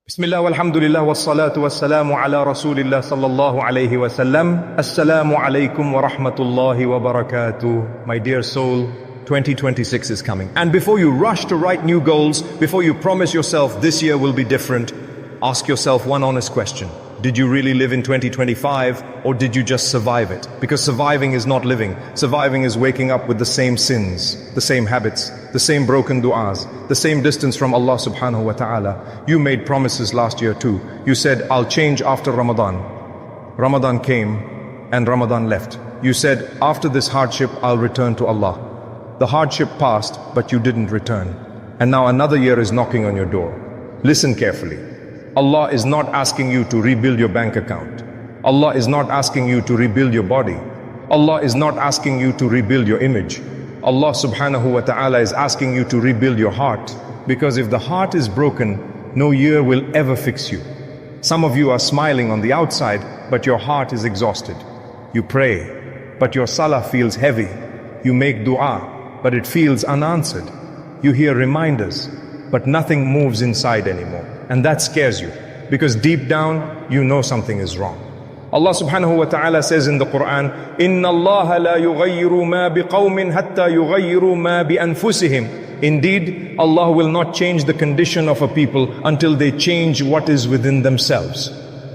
Bismillah walhamdulillah wassalatu wassalamu ala rasulillah sallallahu alayhi wa sallam. Assalamu alaikum wa rahmatullahi wa barakatuh. My dear soul, 2026 is coming. And before you rush to write new goals, before you promise yourself this year will be different, ask yourself one honest question. Did you really live in 2025 or did you just survive it? Because surviving is not living. Surviving is waking up with the same sins, the same habits, the same broken du'as, the same distance from Allah subhanahu wa ta'ala. You made promises last year too. You said, I'll change after Ramadan. Ramadan came and Ramadan left. You said, after this hardship, I'll return to Allah. The hardship passed, but you didn't return. And now another year is knocking on your door. Listen carefully. Allah is not asking you to rebuild your bank account. Allah is not asking you to rebuild your body. Allah is not asking you to rebuild your image. Allah subhanahu wa ta'ala is asking you to rebuild your heart. Because if the heart is broken, no year will ever fix you. Some of you are smiling on the outside, but your heart is exhausted. You pray, but your salah feels heavy. You make dua, but it feels unanswered. You hear reminders, but nothing moves inside anymore. And that scares you, because deep down, you know something is wrong. Allah subhanahu wa ta'ala says in the Quran, إِنَّ اللَّهَ لَا يُغَيِّرُ مَا بِقَوْمٍ حَتَّى يُغَيِّرُوا مَا بِأَنفُسِهِمْ. Indeed, Allah will not change the condition of a people until they change what is within themselves.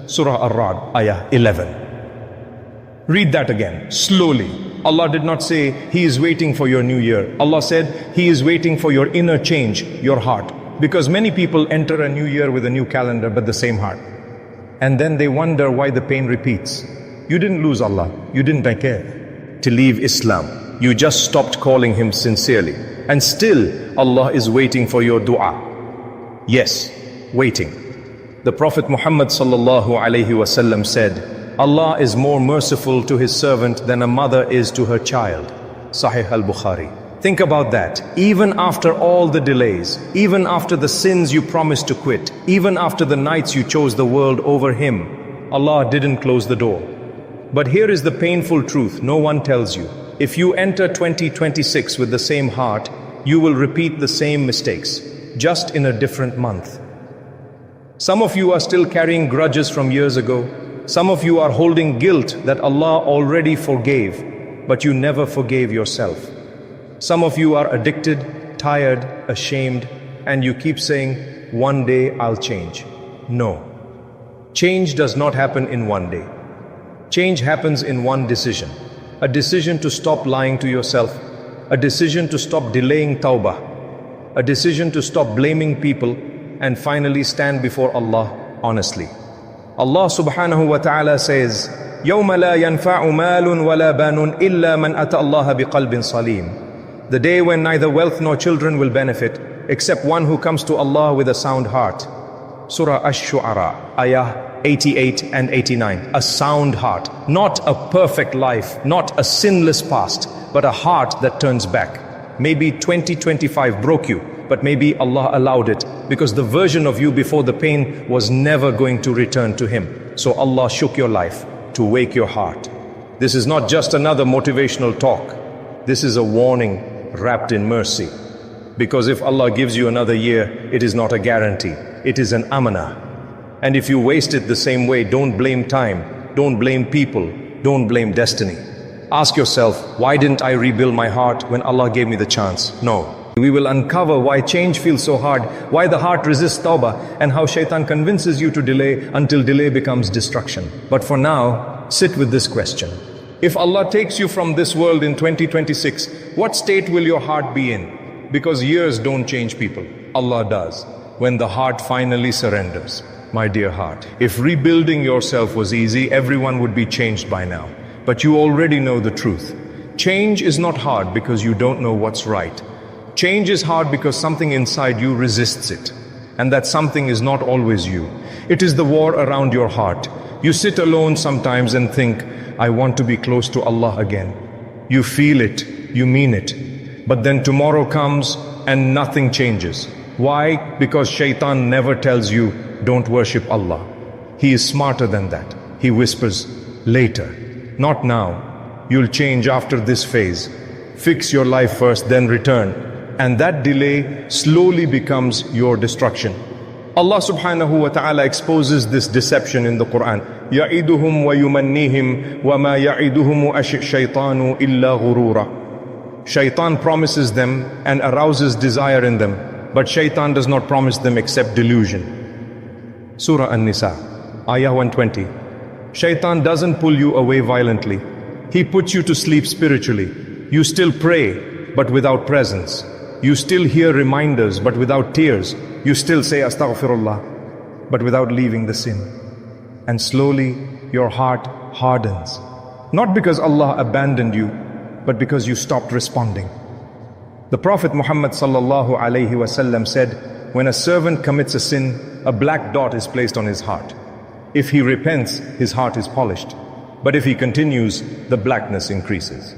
Surah Ar-Ra'd, Ayah 11. Read that again, slowly. Allah did not say, He is waiting for your new year. Allah said, He is waiting for your inner change, your heart. Because many people enter a new year with a new calendar, but the same heart. And then they wonder why the pain repeats. You didn't lose Allah. You didn't care to leave Islam. You just stopped calling Him sincerely. And still, Allah is waiting for your dua. Yes, waiting. The Prophet Muhammad sallallahu alayhi wasallam said, Allah is more merciful to His servant than a mother is to her child. Sahih al-Bukhari. Think about that. Even after all the delays, even after the sins you promised to quit, even after the nights you chose the world over Him, Allah didn't close the door. But here is the painful truth no one tells you. If you enter 2026 with the same heart, you will repeat the same mistakes, just in a different month. Some of you are still carrying grudges from years ago. Some of you are holding guilt that Allah already forgave, but you never forgave yourself. Some of you are addicted, tired, ashamed, and you keep saying, one day I'll change. No. Change does not happen in one day. Change happens in one decision. A decision to stop lying to yourself. A decision to stop delaying tawbah. A decision to stop blaming people and finally stand before Allah honestly. Allah subhanahu wa ta'ala says, يَوْمَ لَا يَنْفَعُ مَالٌ وَلَا بَانٌ إِلَّا مَنْ أَتَى اللَّهَ بِقَلْبٍ صَلِيمٍ. The day when neither wealth nor children will benefit, except one who comes to Allah with a sound heart. Surah Ash-Shu'ara, Ayah 88 and 89. A sound heart, not a perfect life, not a sinless past, but a heart that turns back. Maybe 2025 broke you, but maybe Allah allowed it, because the version of you before the pain was never going to return to Him. So Allah shook your life to wake your heart. This is not just another motivational talk. This is a warning wrapped in mercy. Because if Allah gives you another year, it is not a guarantee. It is an amanah. And if you waste it the same way, don't blame time, don't blame people, don't blame destiny. Ask yourself, why didn't I rebuild my heart when Allah gave me the chance? No. We will uncover why change feels so hard, why the heart resists tawbah, and how shaitan convinces you to delay until delay becomes destruction. But for now, sit with this question. If Allah takes you from this world in 2026, what state will your heart be in? Because years don't change people. Allah does. When the heart finally surrenders. My dear heart, if rebuilding yourself was easy, everyone would be changed by now. But you already know the truth. Change is not hard because you don't know what's right. Change is hard because something inside you resists it. And that something is not always you. It is the war around your heart. You sit alone sometimes and think, I want to be close to Allah again. You feel it, you mean it. But then tomorrow comes and nothing changes. Why? Because shaitan never tells you, don't worship Allah. He is smarter than that. He whispers, later, not now. You'll change after this phase. Fix your life first, then return. And that delay slowly becomes your destruction. Allah subhanahu wa ta'ala exposes this deception in the Quran. يَعِدُهُمْ وَيُمَنِّيهِمْ وَمَا يَعِدُهُمُ الشَّيْطَانُ إِلَّا غُرُورًا. Shaitan promises them and arouses desire in them, but shaitan does not promise them except delusion. Surah An-Nisa, Ayah 120. Shaitan doesn't pull you away violently. He puts you to sleep spiritually. You still pray, but without presence. You still hear reminders, but without tears. You still say astaghfirullah, but without leaving the sin. And slowly your heart hardens. Not because Allah abandoned you, but because you stopped responding. The Prophet Muhammad sallallahu alaihi wasallam said, when a servant commits a sin, a black dot is placed on his heart. If he repents, his heart is polished. But if he continues, the blackness increases.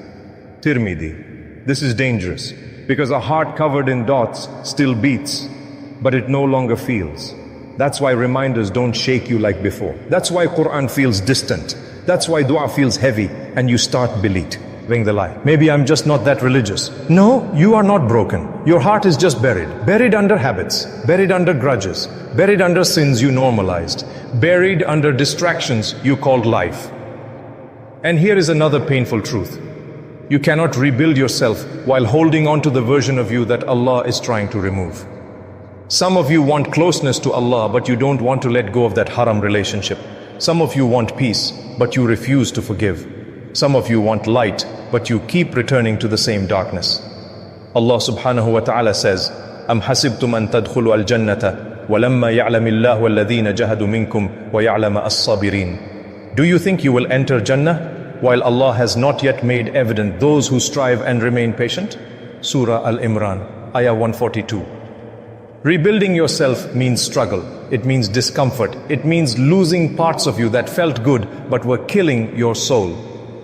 Tirmidhi. This is dangerous, because a heart covered in dots still beats, but it no longer feels. That's why reminders don't shake you like before. That's why Quran feels distant. That's why dua feels heavy and you start believing the lie. Maybe I'm just not that religious. No, you are not broken. Your heart is just buried. Buried under habits, buried under grudges, buried under sins you normalized, buried under distractions you called life. And here is another painful truth. You cannot rebuild yourself while holding on to the version of you that Allah is trying to remove. Some of you want closeness to Allah, but you don't want to let go of that haram relationship. Some of you want peace, but you refuse to forgive. Some of you want light, but you keep returning to the same darkness. Allah subhanahu wa ta'ala says, أَمْ حَسِبْتُمْ أَن تَدْخُلُوا الْجَنَّةَ وَلَمَّا يَعْلَمِ اللَّهُ الَّذِينَ جَهَدُوا مِنْكُمْ وَيَعْلَمَ الصَّابِرِينَ. Do you think you will enter Jannah while Allah has not yet made evident those who strive and remain patient? Surah Al-Imran, Ayah 142. Rebuilding yourself means struggle. It means discomfort. It means losing parts of you that felt good but were killing your soul.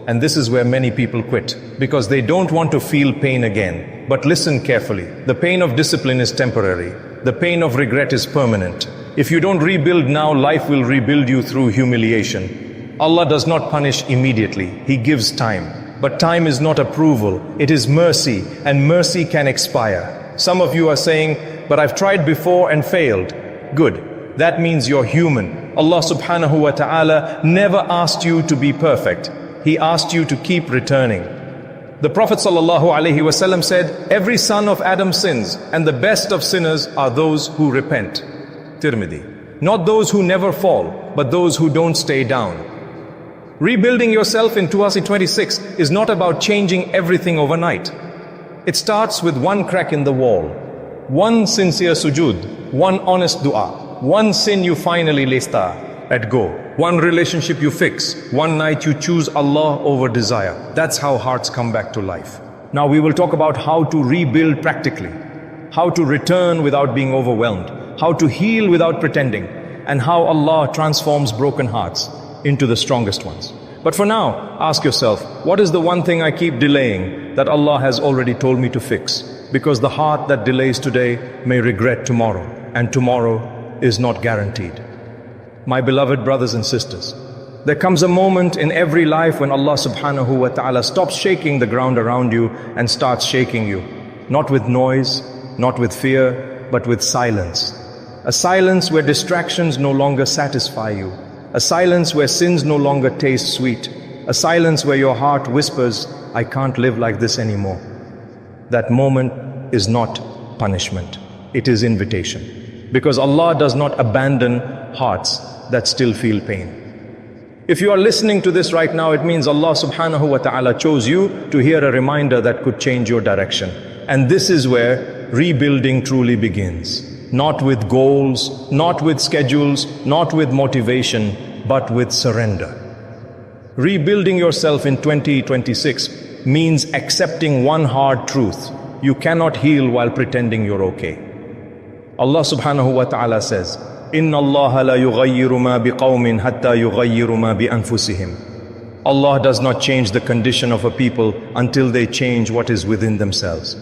And this is where many people quit, because they don't want to feel pain again. But listen carefully. The pain of discipline is temporary. The pain of regret is permanent. If you don't rebuild now, life will rebuild you through humiliation. Allah does not punish immediately. He gives time. But time is not approval. It is mercy, and mercy can expire. Some of you are saying, but I've tried before and failed. Good. That means you're human. Allah subhanahu wa ta'ala never asked you to be perfect. He asked you to keep returning. The Prophet sallallahu alaihi wasallam said, every son of Adam sins, and the best of sinners are those who repent. Tirmidhi. Not those who never fall, but those who don't stay down. Rebuilding yourself in 2026 is not about changing everything overnight. It starts with one crack in the wall, one sincere sujood, one honest dua, one sin you finally let go, one relationship you fix, one night you choose Allah over desire. That's how hearts come back to life. Now we will talk about how to rebuild practically, how to return without being overwhelmed, how to heal without pretending, and how Allah transforms broken hearts into the strongest ones. But for now, ask yourself, what is the one thing I keep delaying that Allah has already told me to fix? Because the heart that delays today may regret tomorrow, and tomorrow is not guaranteed. My beloved brothers and sisters, there comes a moment in every life when Allah subhanahu wa ta'ala stops shaking the ground around you and starts shaking you. Not with noise, not with fear, but with silence. A silence where distractions no longer satisfy you. A silence where sins no longer taste sweet. A silence where your heart whispers, I can't live like this anymore. That moment is not punishment. It is invitation. Because Allah does not abandon hearts that still feel pain. If you are listening to this right now, it means Allah subhanahu wa ta'ala chose you to hear a reminder that could change your direction. And this is where rebuilding truly begins. Not with goals, not with schedules, not with motivation, but with surrender. Rebuilding yourself in 2026 means accepting one hard truth. You cannot heal while pretending you're okay. Allah subhanahu wa ta'ala says, Inna Allah la yughayyiru ma biqawmin hatta yughayyiru ma bi anfusihim. Allah does not change the condition of a people until they change what is within themselves.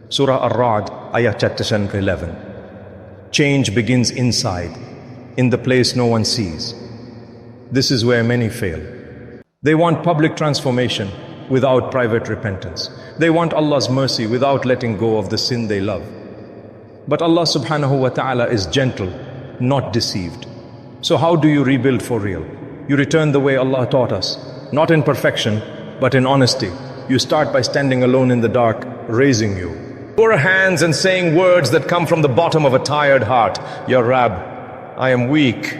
Surah Ar-Ra'd, Ayah chapter 11. Change begins inside, in the place no one sees. This is where many fail. They want public transformation without private repentance. They want Allah's mercy without letting go of the sin they love. But Allah subhanahu wa ta'ala is gentle, not deceived. So how do you rebuild for real? You return the way Allah taught us, not in perfection, but in honesty. You start by standing alone in the dark, raising you. Poor hands and saying words that come from the bottom of a tired heart. Ya Rab, I am weak.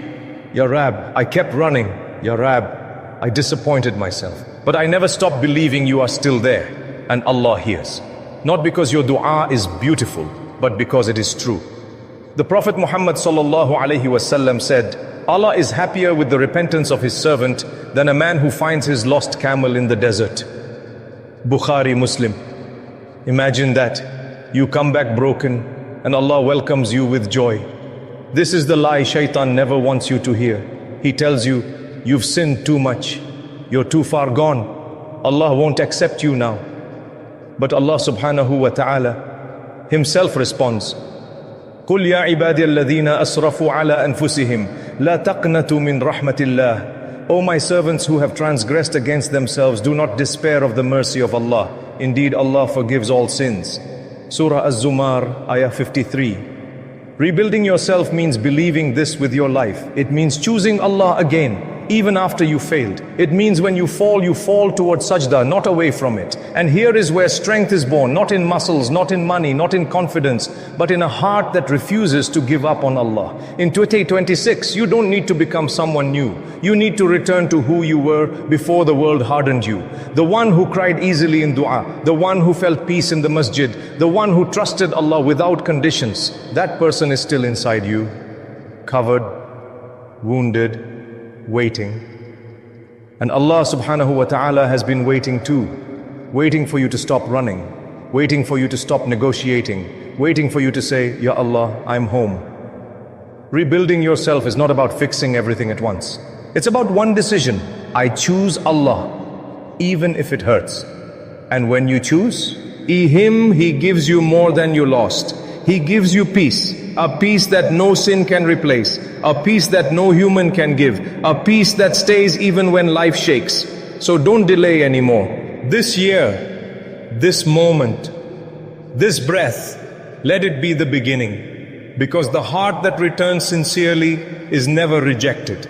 Ya Rab, I kept running. Ya Rab, I disappointed myself. But I never stopped believing you are still there. And Allah hears. Not because your dua is beautiful, but because it is true. The Prophet Muhammad sallallahu alaihi wasallam said, Allah is happier with the repentance of his servant than a man who finds his lost camel in the desert. Bukhari, Muslim. Imagine that. You come back broken and Allah welcomes you with joy. This is the lie shaitan never wants you to hear. He tells you, you've sinned too much. You're too far gone. Allah won't accept you now. But Allah subhanahu wa ta'ala himself responds, قُلْ يَا عِبَادِيَ الَّذِينَ أَسْرَفُوا عَلَىٰ أَنفُسِهِمْ لَا تَقْنَطُوا مِنْ رَحْمَةِ اللَّهِ. O my servants who have transgressed against themselves, do not despair of the mercy of Allah. Indeed, Allah forgives all sins. Surah Az-Zumar, Ayah 53. Rebuilding yourself means believing this with your life. It means choosing Allah again, even after you failed. It means when you fall towards sajda, not away from it. And here is where strength is born, not in muscles, not in money, not in confidence, but in a heart that refuses to give up on Allah. In 2026, you don't need to become someone new. You need to return to who you were before the world hardened you. The one who cried easily in dua, the one who felt peace in the masjid, the one who trusted Allah without conditions. That person is still inside you, covered, wounded, waiting. And Allah subhanahu wa ta'ala has been waiting too, waiting for you to stop running, waiting for you to stop negotiating, waiting for you to say, Ya Allah, I'm home. Rebuilding yourself is not about fixing everything at once. It's about one decision. I choose Allah, even if it hurts. And when you choose Him, He gives you more than you lost. He gives you peace, a peace that no sin can replace, a peace that no human can give, a peace that stays even when life shakes. So don't delay anymore. This year, this moment, this breath, let it be the beginning. Because the heart that returns sincerely is never rejected.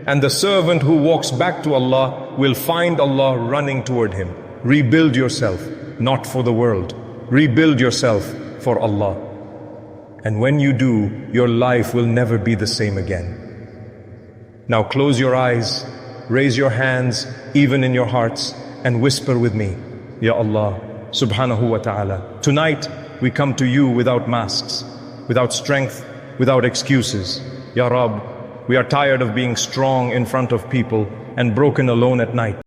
And the servant who walks back to Allah will find Allah running toward him. Rebuild yourself, not for the world. Rebuild yourself for Allah. And when you do, your life will never be the same again. Now close your eyes, raise your hands, even in your hearts, and whisper with me, Ya Allah, subhanahu wa ta'ala. Tonight, we come to you without masks, without strength, without excuses. Ya Rab, we are tired of being strong in front of people and broken alone at night.